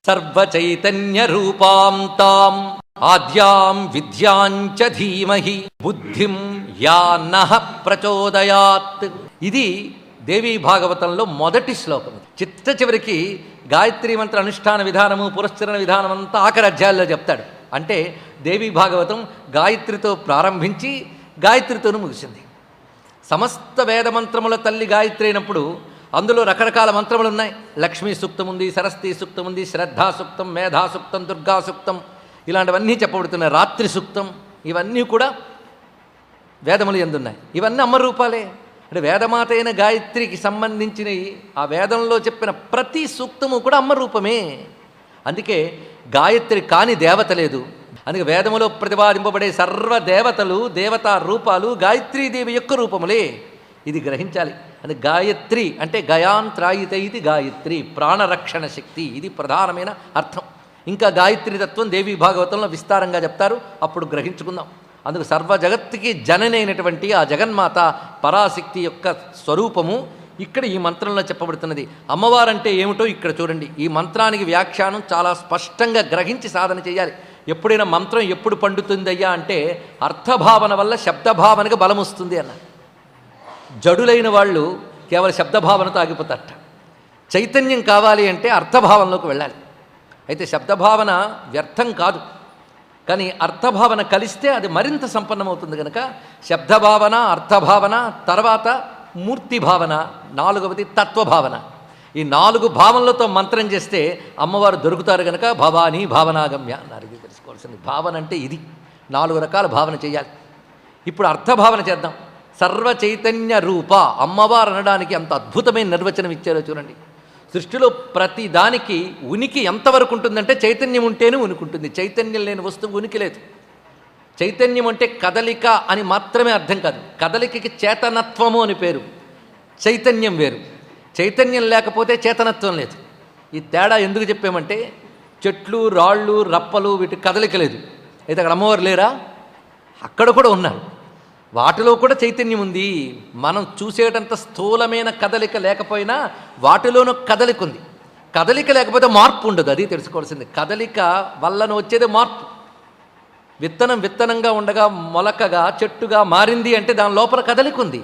సర్వచైతన్య రూపాం తాం ఆద్యాం విద్యాంచ ధీమహి బుద్ధిం యా నః ప్రచోదయాత్. ఇది దేవీ భాగవతంలో మొదటి శ్లోకం. చిట్ట చివరికి గాయత్రీ మంత్ర అనుష్ఠాన విధానము పురస్చరణ విధానం అంతా ఆఖరి అధ్యాయాల్లో చెప్తాడు. అంటే దేవీ భాగవతం గాయత్రితో ప్రారంభించి గాయత్రితోనూ ముగిసింది. సమస్త వేదమంత్రముల తల్లి గాయత్రి అయినప్పుడు అందులో రకరకాల మంత్రములు ఉన్నాయి. లక్ష్మీ సూక్తం ఉంది, సరస్వతీ సూక్తం ఉంది, శ్రద్ధా సూక్తం, మేధా సూక్తం, దుర్గా సూక్తం, ఇలాంటివన్నీ చెప్పబడుతున్నాయి. రాత్రి సూక్తం, ఇవన్నీ కూడా వేదములు ఎందున్నాయి. ఇవన్నీ అమ్మ రూపాలే. అంటే వేదమాత అయిన గాయత్రికి సంబంధించినవి ఆ వేదంలో చెప్పిన ప్రతి సూక్తము కూడా అమ్మ రూపమే. అందుకే గాయత్రి కాని దేవత లేదు. అందుకే వేదములో ప్రతిపాదింపబడే సర్వ దేవతలు దేవతా రూపాలు గాయత్రీదేవి యొక్క రూపములే. ఇది గ్రహించాలి. అది గాయత్రి అంటే గయాంత్రాయిత ఇది గాయత్రి, ప్రాణరక్షణ శక్తి. ఇది ప్రధానమైన అర్థం. ఇంకా గాయత్రి తత్వం దేవీ భాగవతంలో విస్తారంగా చెప్తారు, అప్పుడు గ్రహించుకుందాం. అందుకు సర్వ జగత్తుకి జనని అయినటువంటి ఆ జగన్మాత పరాశక్తి యొక్క స్వరూపము ఇక్కడ ఈ మంత్రంలో చెప్పబడుతున్నది. అమ్మవారంటే ఏమిటో ఇక్కడ చూడండి. ఈ మంత్రానికి వ్యాఖ్యానం చాలా స్పష్టంగా గ్రహించి సాధన చేయాలి. ఎప్పుడైనా మంత్రం ఎప్పుడు పండుతుందయ్యా అంటే అర్థభావన వల్ల శబ్దభావనకు బలం వస్తుంది అన్న. జడులైన వాళ్ళు కేవలం శబ్దభావనతో ఆగిపోతారట. చైతన్యం కావాలి అంటే అర్థభావనలోకి వెళ్ళాలి. అయితే శబ్దభావన వ్యర్థం కాదు, కానీ అర్థభావన కలిస్తే అది మరింత సంపన్నమవుతుంది. కనుక శబ్దభావన, అర్థభావన, తర్వాత మూర్తి భావన, నాలుగవది తత్వభావన. ఈ 4 భావనలతో మంత్రం చేస్తే అమ్మవారు దొరుకుతారు. కనుక భవానీ భావనాగమ్య అన్నారు. ఇది తెలుసుకోవాల్సింది. భావన అంటే ఇది 4 రకాల భావన చేయాలి. ఇప్పుడు అర్థభావన చేద్దాం. సర్వ చైతన్య రూప అమ్మవారు అనడానికి అంత అద్భుతమైన నిర్వచనం ఇచ్చారో చూడండి. సృష్టిలో ప్రతి దానికి ఉనికి ఎంతవరకు ఉంటుందంటే చైతన్యం ఉంటేనే ఉనికి ఉంటుంది. చైతన్యం లేని వస్తువు ఉనికి లేదు. చైతన్యం అంటే కదలిక అని మాత్రమే అర్థం కాదు. కదలికకి చేతనత్వము అని పేరు. చైతన్యం వేరు. చైతన్యం లేకపోతే చేతనత్వం లేదు. ఈ తేడా ఎందుకు చెప్పామంటే చెట్లు, రాళ్ళు, రప్పలు వీటి కదలిక లేదు. అయితే అక్కడ అమ్మవారు లేరా? అక్కడ కూడా ఉన్నారు. వాటిలో కూడా చైతన్యం ఉంది. మనం చూసేటంత స్థూలమైన కదలిక లేకపోయినా వాటిలోనూ కదలిక ఉంది. కదలిక లేకపోతే మార్పు ఉండదు. అది తెలుసుకోవాల్సింది. కదలిక వలన వచ్చేది మార్పు. విత్తనం విత్తనంగా ఉండగా మొలకగా చెట్టుగా మారింది అంటే దాని లోపల కదలిక ఉంది.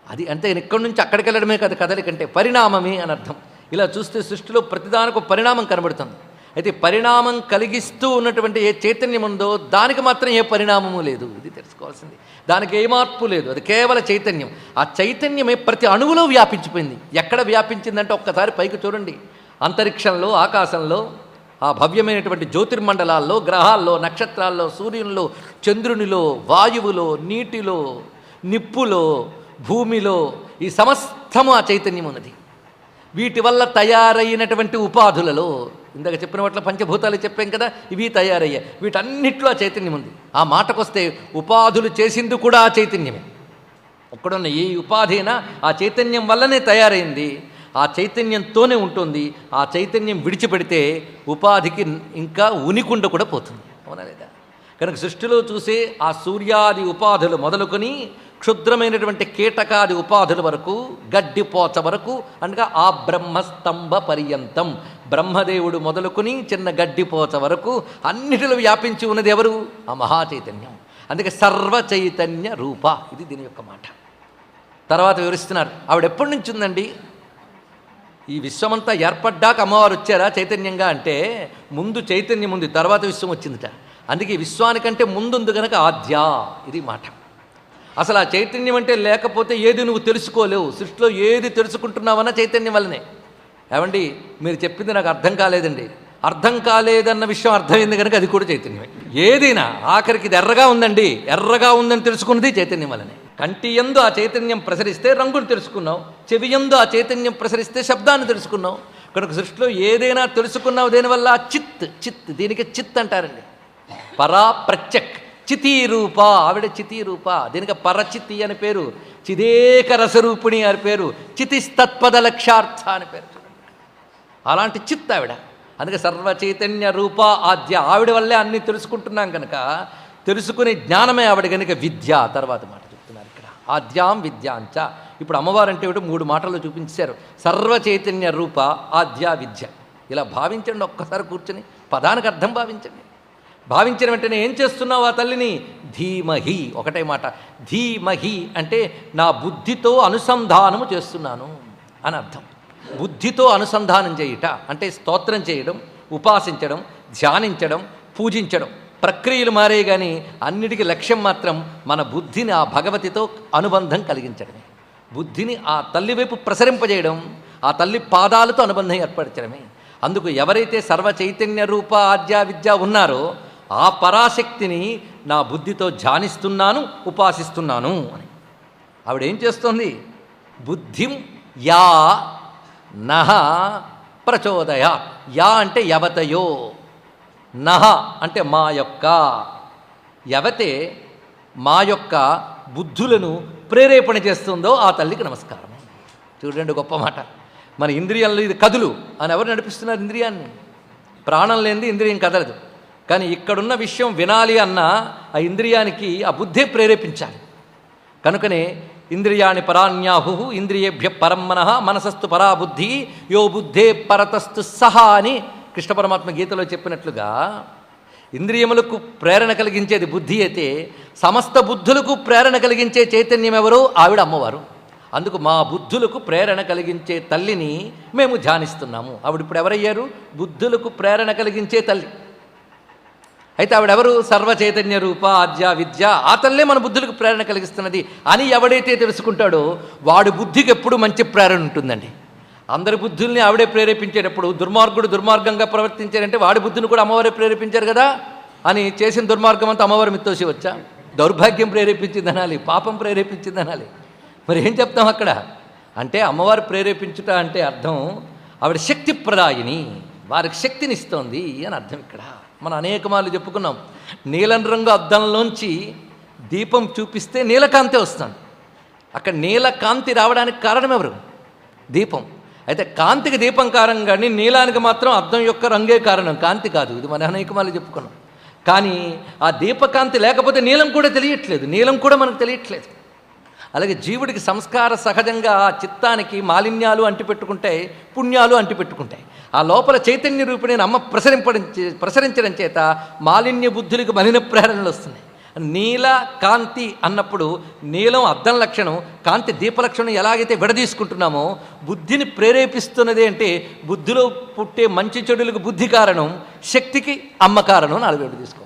అది అంటే ఇక్కడి నుంచి అక్కడికి వెళ్ళడమే కాదు కదలిక అంటే, పరిణామమే అని అర్థం. ఇలా చూస్తే సృష్టిలో ప్రతిదానికి పరిణామం కనబడుతుంది. అయితే పరిణామం కలిగిస్తూ ఉన్నటువంటి ఏ చైతన్యం ఉందో దానికి మాత్రం ఏ పరిణామము లేదు. ఇది తెలుసుకోవాల్సింది. దానికి ఏ మార్పు లేదు. అది కేవల చైతన్యం. ఆ చైతన్యమే ప్రతి అణువులో వ్యాపించిపోయింది. ఎక్కడ వ్యాపించిందంటే ఒక్కసారి పైకి చూడండి. అంతరిక్షంలో, ఆకాశంలో, ఆ భవ్యమైనటువంటి జ్యోతిర్మండలాల్లో, గ్రహాల్లో, నక్షత్రాల్లో, సూర్యునిలో, చంద్రునిలో, వాయువులో, నీటిలో, నిప్పులో, భూమిలో ఈ సమస్తము ఆ చైతన్యం ఉన్నది. వీటి వల్ల తయారైనటువంటి ఉపాధులలో ఇందాక చెప్పిన వాటిలో పంచభూతాలు చెప్పాం కదా, ఇవి తయారయ్యాయి. వీటన్నిటిలో ఆ చైతన్యం ఉంది. ఆ మాటకొస్తే ఉపాధులు చేసింది కూడా ఆ చైతన్యమే. ఒక్కడున్న ఏ ఉపాధి అయినా ఆ చైతన్యం వల్లనే తయారైంది. ఆ చైతన్యంతోనే ఉంటుంది. ఆ చైతన్యం విడిచిపెడితే ఉపాధికి ఇంకా ఉనికుండ కూడా పోతుంది. అవునా లేదా? కనుక సృష్టిలో చూసే ఆ సూర్యాది ఉపాధులు మొదలుకొని క్షుద్రమైనటువంటి కీటకాది ఉపాధుల వరకు, గడ్డిపోచ వరకు, అనగా ఆ బ్రహ్మస్తంభ పర్యంతం, బ్రహ్మదేవుడు మొదలుకొని చిన్న గడ్డిపోచ వరకు అన్నిటిలో వ్యాపించి ఉన్నది ఎవరు? ఆ మహాచైతన్యం. అందుకే సర్వ చైతన్య రూప. ఇది దీని యొక్క మాట. తర్వాత వివరిస్తున్నారు. ఆవిడ ఎప్పటి నుంచి ఉందండి? ఈ విశ్వమంతా ఏర్పడ్డాక అమ్మవారు వచ్చారా చైతన్యంగా అంటే, ముందు చైతన్యం ఉంది, తర్వాత విశ్వం వచ్చిందిట. అందుకే విశ్వానికంటే ముందుంది కనుక ఆద్య. ఇది మాట. అసలు ఆ చైతన్యం అంటే లేకపోతే ఏది నువ్వు తెలుసుకోలేవు. సృష్టిలో ఏది తెలుసుకుంటున్నావన్నా చైతన్యం వల్లనే. ఏమండి, మీరు చెప్పింది నాకు అర్థం కాలేదండి. అర్థం కాలేదన్న విషయం అర్థమైంది కనుక అది కూడా చైతన్యమే. ఏదైనా ఆఖరికి ఇది ఎర్రగా ఉందండి, ఎర్రగా ఉందని తెలుసుకున్నది చైతన్యం వల్లనే. కంటి యందు ఆ చైతన్యం ప్రసరిస్తే రంగును తెలుసుకున్నావు, చెవి యందు ఆ చైతన్యం ప్రసరిస్తే శబ్దాన్ని తెలుసుకున్నావు. కనుక సృష్టిలో ఏదైనా తెలుసుకున్నావు దేనివల్ల? చిత్. చిత్, దీనికి చిత్ అంటారండి. పరా ప్రత్యక్ చితీరూప. ఆవిడ చితీరూప. దీనికి పరచితి అని పేరు, చిదేక రసరూపిణి అని పేరు, చితిస్తత్పద లక్ష్యార్థ అని పేరు. అలాంటి చిత్ ఆవిడ. అందుకే సర్వ చైతన్య రూప ఆద్య. ఆవిడ వల్లే అన్నీ తెలుసుకుంటున్నాం కనుక తెలుసుకునే జ్ఞానమే ఆవిడ కనుక విద్య. తర్వాత మాట చెప్తున్నారు ఇక్కడ, ఆద్యాం విద్యాంచ. ఇప్పుడు అమ్మవారంటే 3 మాటలు చూపించారు. సర్వ చైతన్య రూప ఆద్య విద్య. ఇలా భావించండి, ఒక్కసారి కూర్చొని పదానికి అర్థం భావించండి. భావించిన వెంటనే ఏం చేస్తున్నావు ఆ తల్లిని? ధీమహి, ఒకటే మాట. ధీమహి అంటే నా బుద్ధితో అనుసంధానము చేస్తున్నాను అని అర్థం. బుద్ధితో అనుసంధానం చేయుట అంటే స్తోత్రం చేయడం, ఉపాసించడం, ధ్యానించడం, పూజించడం. ప్రక్రియలు మారే కానీ అన్నిటికీ లక్ష్యం మాత్రం మన బుద్ధిని ఆ భగవతితో అనుబంధం కలిగించడమే. బుద్ధిని ఆ తల్లి వైపు ప్రసరింపజేయడం, ఆ తల్లి పాదాలతో అనుబంధం ఏర్పరచడమే. అందుకు ఎవరైతే సర్వ చైతన్య రూప ఆద్య విద్య ఉన్నారో ఆ పరాశక్తిని నా బుద్ధితో ధ్యానిస్తున్నాను, ఉపాసిస్తున్నాను అని. ఆవిడేం చేస్తోంది? బుద్ధిం యా నహ ప్రచోదయ. యా అంటే యవతయో, నహ అంటే మా యొక్క, యవతే మా యొక్క బుద్ధులను ప్రేరేపణ చేస్తుందో ఆ తల్లికి నమస్కారం. చూడండి గొప్ప మాట. మన ఇంద్రియాల్లో ఇది కదులు అని ఎవరు నడిపిస్తున్నారు ఇంద్రియాన్ని? ప్రాణం లేనిది ఇంద్రియం కదలదు. కానీ ఇక్కడున్న విషయం వినాలి అన్నా ఆ ఇంద్రియానికి ఆ బుద్ధే ప్రేరేపించాలి. కనుకనే ఇంద్రియాణి పరాణ్యాహు ఇంద్రియేభ్య పరం మనః మనసస్తు పరా బుద్ధి యో బుద్ధే పరతస్తు సహా అని కృష్ణ పరమాత్మ గీతలో చెప్పినట్లుగా ఇంద్రియములకు ప్రేరణ కలిగించేది బుద్ధి అయితే సమస్త బుద్ధులకు ప్రేరణ కలిగించే చైతన్యం ఎవరు? ఆవిడ అమ్మవారు. అందుకు మా బుద్ధులకు ప్రేరణ కలిగించే తల్లిని మేము ధ్యానిస్తున్నాము. ఆవిడ ఇప్పుడు ఎవరయ్యారు? బుద్ధులకు ప్రేరణ కలిగించే తల్లి. అయితే ఆవిడెవరు? సర్వ చైతన్య రూప ఆద్య విద్య. ఆ తల్లే మన బుద్ధులకు ప్రేరణ కలిగిస్తున్నది అని ఎవడైతే తెలుసుకుంటాడో వాడి బుద్ధికి ఎప్పుడు మంచి ప్రేరణ ఉంటుందండి. అందరి బుద్ధుల్ని ఆవిడే ప్రేరేపించేటప్పుడు దుర్మార్గుడు దుర్మార్గంగా ప్రవర్తించారంటే వాడి బుద్ధిని కూడా అమ్మవారే ప్రేరేపించారు కదా అని చేసిన దుర్మార్గం అంతా అమ్మవారి మిత్తోసి వచ్చా? దౌర్భాగ్యం ప్రేరేపించింది అనాలి, పాపం ప్రేరేపించింది అనాలి. మరి ఏం చెప్తాం అక్కడ? అంటే అమ్మవారు ప్రేరేపించుట అంటే అర్థం ఆవిడ శక్తి ప్రదాయిని, వారికి శక్తినిస్తోంది అని అర్థం. ఇక్కడ మనం అనేక మార్లు చెప్పుకున్నాం, నీలం రంగు అద్దంలోంచి దీపం చూపిస్తే నీలకాంతి వస్తుంది. అక్కడ నీలకాంతి రావడానికి కారణం ఎవరు? దీపం. అయితే కాంతికి దీపం కారణం కానీ నీలానికి మాత్రం అద్దం యొక్క రంగే కారణం, కాంతి కాదు. ఇది మనం అనేక మార్లు చెప్పుకున్నాం. కానీ ఆ దీపకాంతి లేకపోతే నీలం కూడా తెలియట్లేదు, నీలం కూడా మనకు తెలియట్లేదు. అలాగే జీవుడికి సంస్కార సహజంగా చిత్తానికి మాలిన్యాలు అంటిపెట్టుకుంటాయి, పుణ్యాలు అంటిపెట్టుకుంటాయి. ఆ లోపల చైతన్య రూపిణిని అమ్మ ప్రసరించడం చేత మాలిన్య బుద్ధులకు మలిన ప్రేరణలు వస్తున్నాయి. నీల కాంతి అన్నప్పుడు నీలం అద్దం లక్షణం, కాంతి దీపలక్షణం ఎలాగైతే విడదీసుకుంటున్నామో బుద్ధిని ప్రేరేపిస్తున్నది అంటే బుద్ధిలో పుట్టే మంచి చెడులకు బుద్ధి కారణం, శక్తికి అమ్మ కారణం అని అలా విడదీసుకోవాలి.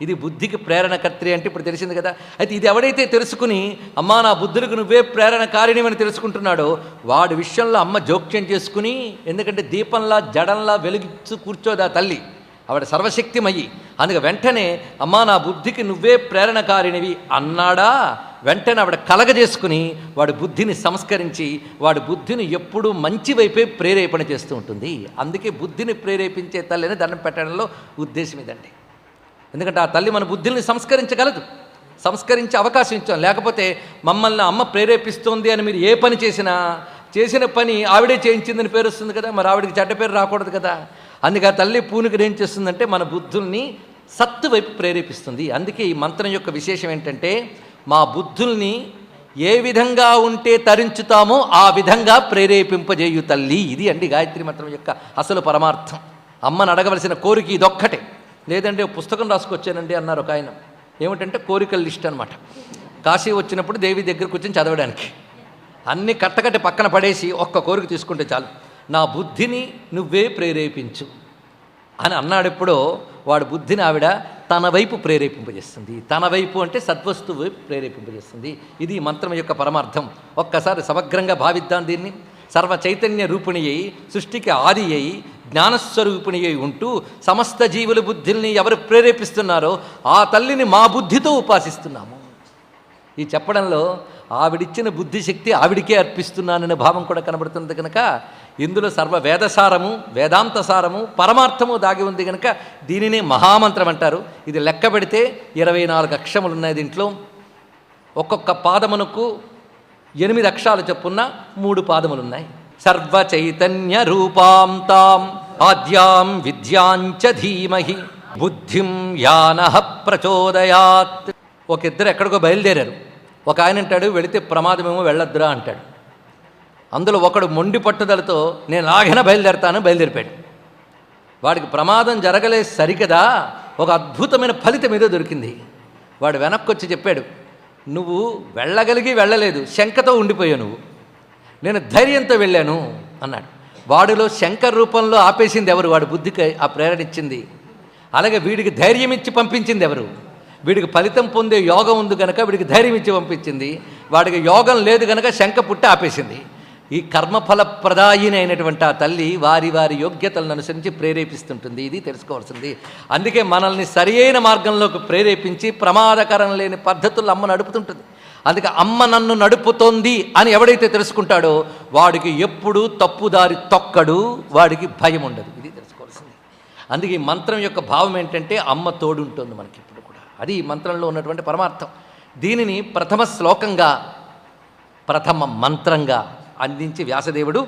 ఇది బుద్ధికి ప్రేరణకర్త్రి అంటే ఇప్పుడు తెలిసింది కదా. అయితే ఇది ఎవడైతే తెలుసుకుని అమ్మా నా బుద్ధులకు నువ్వే ప్రేరణకారిణివని తెలుసుకుంటున్నాడో వాడి విషయంలో అమ్మ జోక్యం చేసుకుని, ఎందుకంటే దీపంలా జడంలా వెలిగించు కూర్చోదా తల్లి, ఆవిడ సర్వశక్తిమయ్యి. అందుకే వెంటనే అమ్మా నా బుద్ధికి నువ్వే ప్రేరణకారిణివి అన్నాడా, వెంటనే ఆవిడ కలగజేసుకుని వాడి బుద్ధిని సంస్కరించి వాడి బుద్ధిని ఎప్పుడూ మంచి వైపే ప్రేరేపణ చేస్తూ ఉంటుంది. అందుకే బుద్ధిని ప్రేరేపించే తల్లిని దండం పెట్టడంలో ఉద్దేశం ఇదండి. ఎందుకంటే ఆ తల్లి మన బుద్ధిని సంస్కరించగలదు, సంస్కరించే అవకాశం ఇచ్చాం. లేకపోతే మమ్మల్ని అమ్మ ప్రేరేపిస్తోంది అని మీరు ఏ పని చేసిన పని ఆవిడే చేయించిందని పేరు వస్తుంది కదా, మరి ఆవిడికి చెడ్డ పేరు రాకూడదు కదా. అందుకే ఆ తల్లి పూనుకి ఏం చేస్తుందంటే మన బుద్ధుల్ని సత్తు వైపు ప్రేరేపిస్తుంది. అందుకే ఈ మంత్రం యొక్క విశేషం ఏంటంటే మా బుద్ధుల్ని ఏ విధంగా ఉంటే తరించుతామో ఆ విధంగా ప్రేరేపింపజేయు తల్లి. ఇది అండి గాయత్రి మంత్రం యొక్క అసలు పరమార్థం. అమ్మను అడగవలసిన కోరిక ఇదొక్కటే. లేదంటే పుస్తకం రాసుకొచ్చానండి అన్నారు ఒక ఆయన. ఏమిటంటే కోరికల లిస్ట్ అనమాట. కాశీ వచ్చినప్పుడు దేవి దగ్గరకు వచ్చి చదవడానికి అన్ని కట్టకట్టి పక్కన పడేసి ఒక్క కోరిక తీసుకుంటే చాలు, నా బుద్ధిని నువ్వే ప్రేరేపించు అని అన్నాడెప్పుడో వాడి బుద్ధిని ఆవిడ తన వైపు ప్రేరేపింపజేస్తుంది. తన వైపు అంటే సద్వస్తువు వైపు ప్రేరేపింపజేస్తుంది. ఇది ఈ మంత్రం యొక్క పరమార్థం. ఒక్కసారి సమగ్రంగా భావిద్దాం దీన్ని. సర్వ చైతన్య రూపిణి అయి సృష్టికి ఆది అయి జ్ఞానస్వరూపిణి అయి ఉంటూ సమస్త జీవుల బుద్ధిల్ని ఎవరు ప్రేరేపిస్తున్నారో ఆ తల్లిని మా బుద్ధితో ఉపాసిస్తున్నాము. ఈ చెప్పడంలో ఆవిడిచ్చిన బుద్ధిశక్తి ఆవిడికే అర్పిస్తున్నాననే భావం కూడా కనబడుతుంది. కనుక ఇందులో సర్వ వేదసారము, వేదాంతసారము, పరమార్థము దాగి ఉంది కనుక దీనినే మహామంత్రం అంటారు. ఇది లెక్క పెడితే 24 అక్షరములు ఉన్నాయి దీంట్లో. ఒక్కొక్క పాదమునకు 8 అక్షరాలు చొప్పున 3 పాదములున్నాయి. సర్వ చైతన్య రూపాం తాం ఆద్యాం విద్యాంచ ధీమహి బుద్ధిం యానః ప్రచోదయాత్. ఒక ఇద్దరు ఎక్కడికో బయలుదేరారు. ఒక ఆయన అంటాడు వెళితే ప్రమాదమేమో వెళ్ళొద్దురా అంటాడు. అందులో ఒకడు మొండి పట్టుదలతో నేను ఆగిన బయలుదేరతాను బయలుదేరిపాడు. వాడికి ప్రమాదం జరగలేదు సరికదా, ఒక అద్భుతమైన ఫలితం ఏదో దొరికింది. వాడు వెనక్కి వచ్చి చెప్పాడు, నువ్వు వెళ్ళగలిగి వెళ్ళలేదు, శంకతో ఉండిపోయావు, నువ్వు నేను ధైర్యంతో వెళ్ళాను అన్నాడు. వాడిలో శంక రూపంలో ఆపేసింది ఎవరు? వాడి బుద్ధికి ఆ ప్రేరణ ఇచ్చింది. అలాగే వీడికి ధైర్యం ఇచ్చి పంపించింది ఎవరు? వీడికి ఫలితం పొందే యోగం ఉంది కనుక వీడికి ధైర్యం ఇచ్చి పంపించింది. వాడికి యోగం లేదు కనుక శంక పుట్టి ఆపేసింది. ఈ కర్మఫల ప్రదాయిని అయినటువంటి ఆ తల్లి వారి వారి యోగ్యతలను అనుసరించి ప్రేరేపిస్తుంటుంది. ఇది తెలుసుకోవాల్సింది. అందుకే మనల్ని సరియైన మార్గంలోకి ప్రేరేపించి ప్రమాదకరం లేని పద్ధతుల్లో అమ్మ నడుపుతుంటుంది. అందుకే అమ్మ నన్ను నడుపుతోంది అని ఎవడైతే తెలుసుకుంటాడో వాడికి ఎప్పుడూ తప్పుదారి తొక్కడు, వాడికి భయం ఉండదు. ఇది తెలుసుకోవాల్సింది. అందుకే ఈ మంత్రం యొక్క భావం ఏంటంటే అమ్మ తోడుంటుంది మనకి ఇప్పుడు కూడా. అది ఈ మంత్రంలో ఉన్నటువంటి పరమార్థం. దీనిని ప్రథమ శ్లోకంగా, ప్రథమ మంత్రంగా అందించి వ్యాసదేవుడు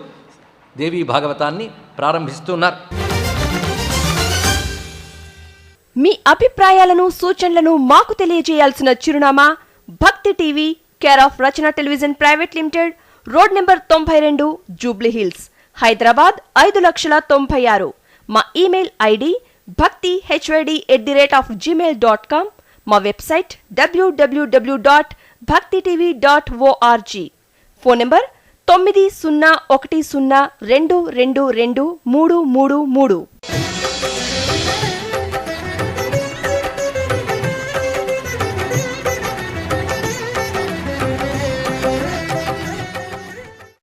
దేవీ భాగవతాన్ని ప్రారంభిస్తున్నారు. మీ అభిప్రాయాలను, సూచనలను మాకు తెలియజేయాల్సిన చిరునామా భక్తి TV, care of Rachana television private limited, road number 92, Jubilee hills, Hyderabad 5,96,000. మా ఇమెయిల్ ఐడి bhakti@gmail.com. మా వెబ్సైట్ www.bhaktitv.org. Phone number 901012223333.